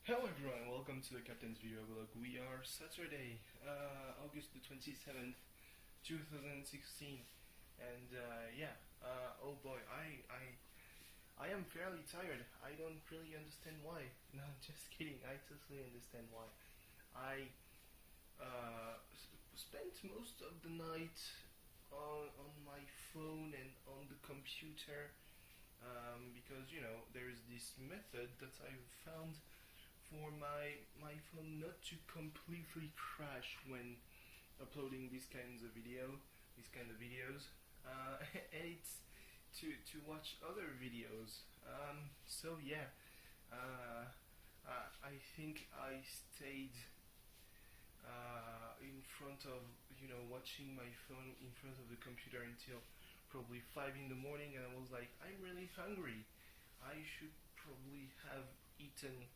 Hello everyone, welcome to the Captain's Video Blog. We are Saturday, August the 27th, 2016, and oh boy, I am fairly tired. I don't really understand why. No, just kidding. I totally understand why. I spent most of the night on my phone and on the computer because there is this method that I found for my phone not to completely crash when uploading these kind of videos, and it's to watch other videos. So yeah, I think I stayed in front of watching my phone in front of the computer until probably 5 in the morning, and I was like, I'm really hungry. I should probably have eaten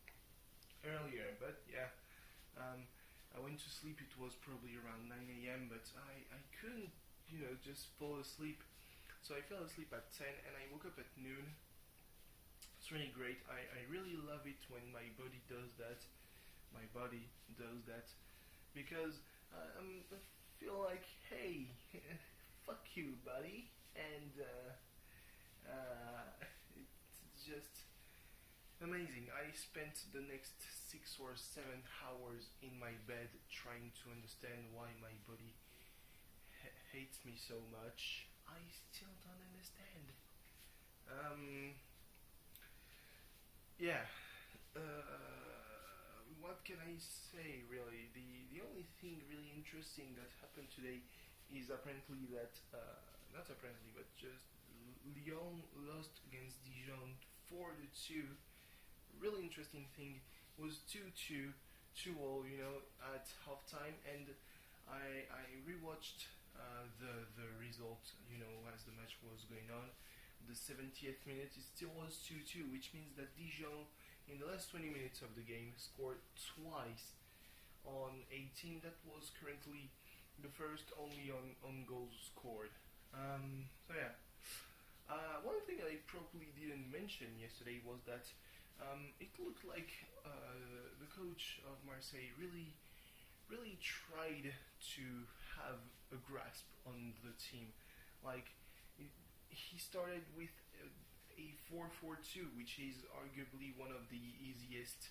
earlier, but yeah, I went to sleep. It was probably around 9 a.m., but I couldn't, just fall asleep. So I fell asleep at 10 and I woke up at noon. It's really great. I really love it when my body does that. My body does that because I feel like, hey, fuck you, buddy, and it's just amazing. I spent the next 6 or 7 hours in my bed trying to understand why my body hates me so much. I still don't understand. Um, yeah. What can I say really? The only thing really interesting that happened today is apparently that, not apparently, but just Lyon lost against Dijon 4-2. Really interesting thing was 2-2, 2-all, at halftime, and I rewatched the result, as the match was going on. The 70th minute, it still was 2-2, which means that Dijon, in the last 20 minutes of the game, scored twice on a team that was currently the first only on goals scored. So yeah. One thing I probably didn't mention yesterday was that it looked like the coach of Marseille really tried to have a grasp on the team. Like, he started with a 4-4-2, which is arguably one of the easiest,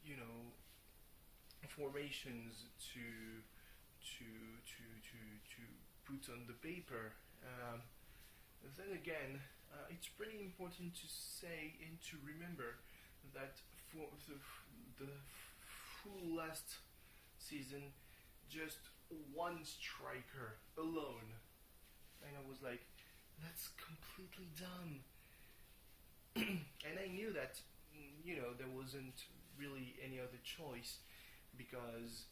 you know, formations to put on the paper. Then again, it's pretty important to say and to remember that for the full last season, just one striker alone, and I was like, that's completely dumb. And I knew that, there wasn't really any other choice because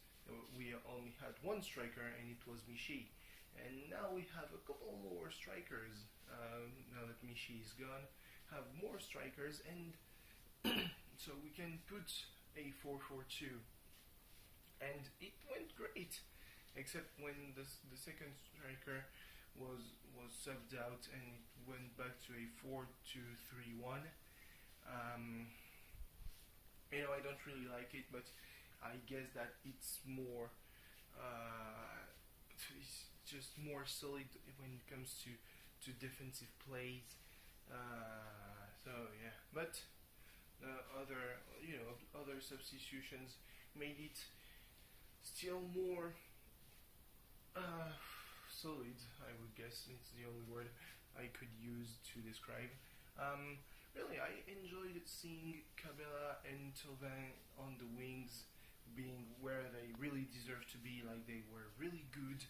we only had one striker, and it was Michy. And now we have a couple more strikers. Now that Michy is gone, have more strikers, and so we can put a 4-4-2. And it went great, except when the second striker was subbed out and it went back to a 4-2-3-1. I don't really like it, but I guess that it's more, it's just more solid when it comes to defensive plays. So yeah, but other substitutions made it still more solid. I would guess it's the only word I could use to describe. Really, I enjoyed seeing Cabela and Thauvin on the wings, being where they really deserve to be. Like, they were really good,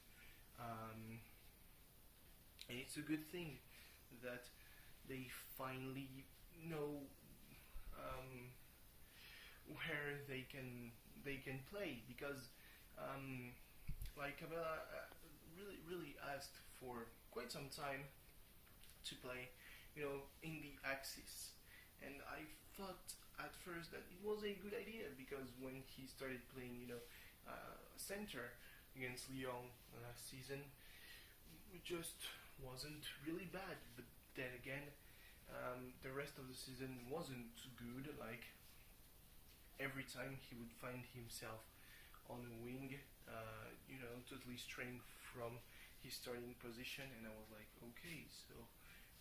and it's a good thing that they finally know where they can play, because like Cabela really asked for quite some time to play, in the axis, and I thought at first that it was a good idea, because when he started playing, center against Lyon last season, it just wasn't really bad. But then again, The rest of the season wasn't good. Like every time he would find himself on a wing, totally straying from his starting position, and I was like, okay, so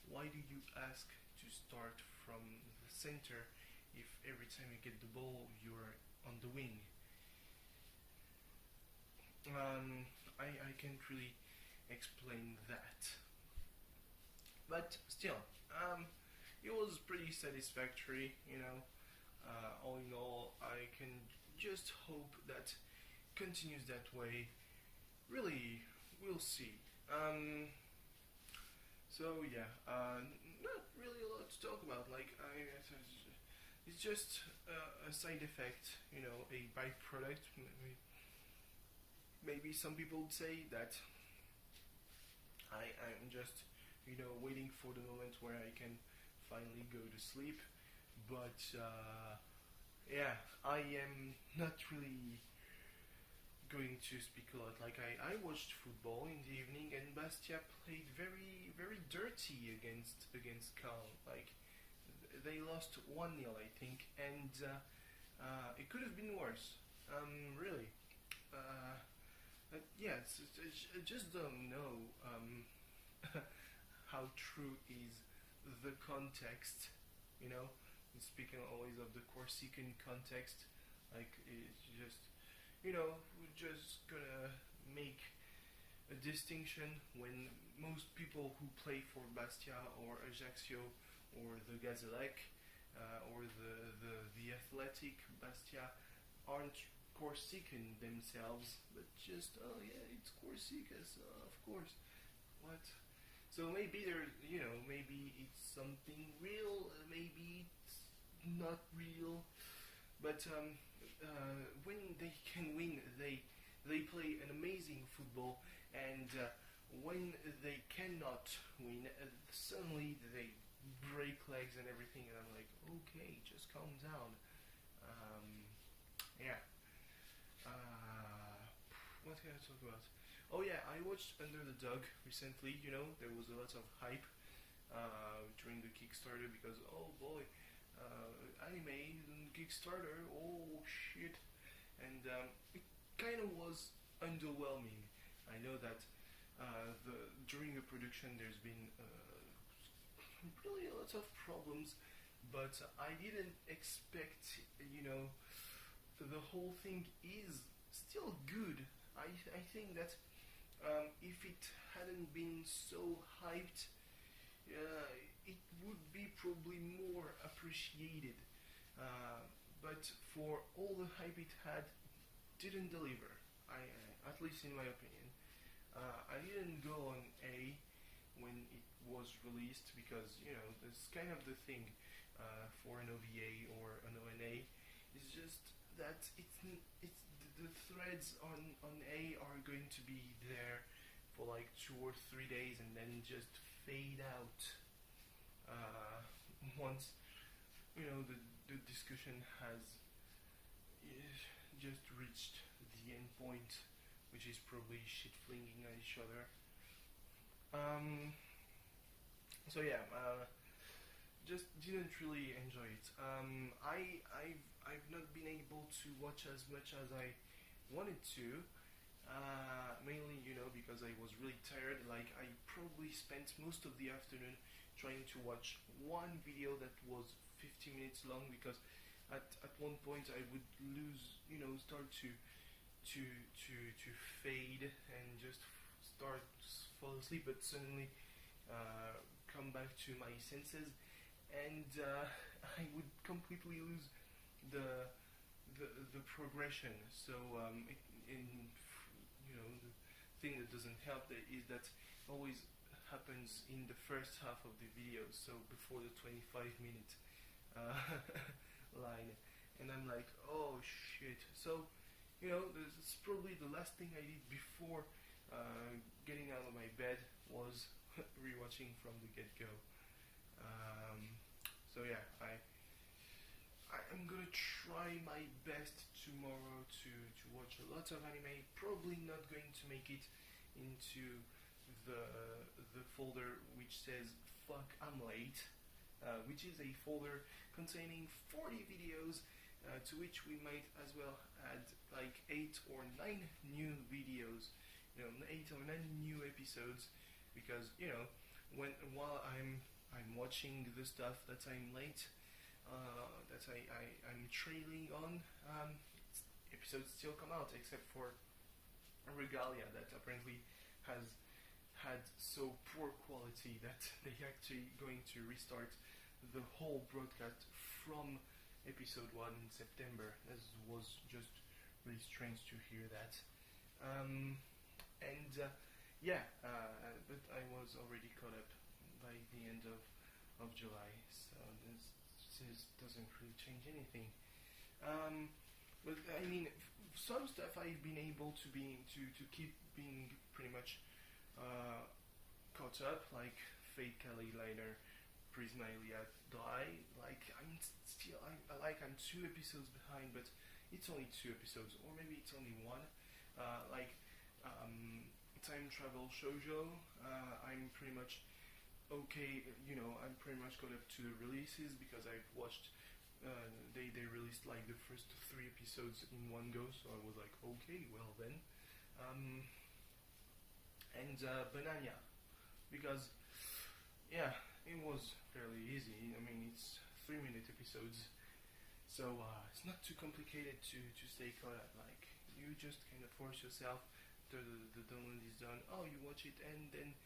why do you ask to start from the center if every time you get the ball you're on the wing? I can't really explain that, but still, it was pretty satisfactory. All in all, I can just hope that continues that way. Really, we'll see. So yeah, not really a lot to talk about. Like it's just a side effect, a byproduct. Maybe some people would say that I'm just, waiting for the moment where I can finally go to sleep. But yeah, I am not really going to speak a lot. Like I watched football in the evening, and Bastia played very very dirty against Caen. Like they lost 1-0, I think, and it could have been worse. Really. Yes, I just don't know how true is the context. You know, speaking always of the Corsican context, like it's just, we're just gonna make a distinction when most people who play for Bastia or Ajaccio or the Gazellec or the Athletic Bastia aren't Corsican themselves, but just, oh yeah, it's Corsica, so of course. What? So maybe there's, maybe it's something real, maybe it's not real, but when they can win, they play an amazing football, and when they cannot win, suddenly they break legs and everything, and I'm like, okay, just calm down. Yeah. What can I talk about? Oh yeah, I watched Under the Dog recently. There was a lot of hype during the Kickstarter because, oh boy, anime Kickstarter, oh shit, and it kind of was underwhelming. I know that during the production there's been really a lot of problems, but I didn't expect, the whole thing is still good. I think that if it hadn't been so hyped, it would be probably more appreciated. But for all the hype it had, didn't deliver. At least in my opinion, I didn't go on A when it was released because that's kind of the thing for an OVA or an ONA. It's just that it's the threads on A are going to be there for like 2 or 3 days and then just fade out once the discussion has just reached the end point, which is probably shit flinging at each other. So yeah, just didn't really enjoy it. I've not been able to watch as much as I wanted to, mainly because I was really tired. Like I probably spent most of the afternoon trying to watch one video that was 50 minutes long because at one point I would lose, start to fade and just start fall asleep, but suddenly come back to my senses, and I would completely lose the progression. So the thing that doesn't help is that always happens in the first half of the video, so before the 25-minute line, and I'm like, oh shit. So it's probably the last thing I did before getting out of my bed was rewatching from the get-go. So yeah, I'm gonna try my best tomorrow to watch a lot of anime. Probably not going to make it into the folder which says fuck I'm late, which is a folder containing 40 videos, to which we might as well add like 8 or 9 new videos, 8 or 9 new episodes, because while I'm watching the stuff that I'm late, that I'm trailing on, episodes still come out, except for Regalia, that apparently has had so poor quality that they're actually going to restart the whole broadcast from episode 1 in September. This was just really strange to hear that. But I was already caught up by the end of July, so this doesn't really change anything. But I mean, some stuff I've been able to keep being pretty much caught up, like Fate Kali Liner, Prisma Iliad Die. Like I'm 2 episodes behind, but it's only 2 episodes, or maybe it's only 1. Time Travel Shoujo, I'm pretty much okay. I'm pretty much caught up to the releases because I've watched. They released like the first 3 episodes in one go, so I was like, okay, well then. Banania, because it was fairly easy. I mean, it's 3-minute episodes, so it's not too complicated to stay caught up. Like, you just kind of force yourself. The download is done. Oh, you watch it, and then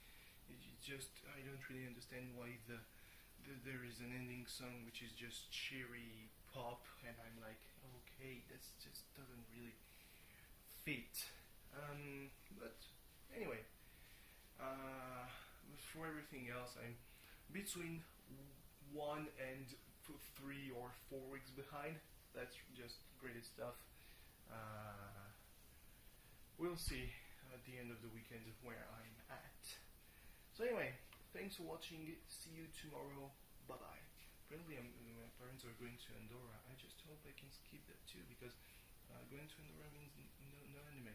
I don't really understand why there is an ending song which is just cheery pop, and I'm like, okay, that just doesn't really fit. But anyway, for everything else, I'm between 1 and 3 or 4 weeks behind. That's just great stuff. We'll see at the end of the weekend where I'm at. So anyway, thanks for watching. See you tomorrow. Bye bye. Apparently, my parents are going to Andorra. I just hope I can skip that too, because going to Andorra means no anime.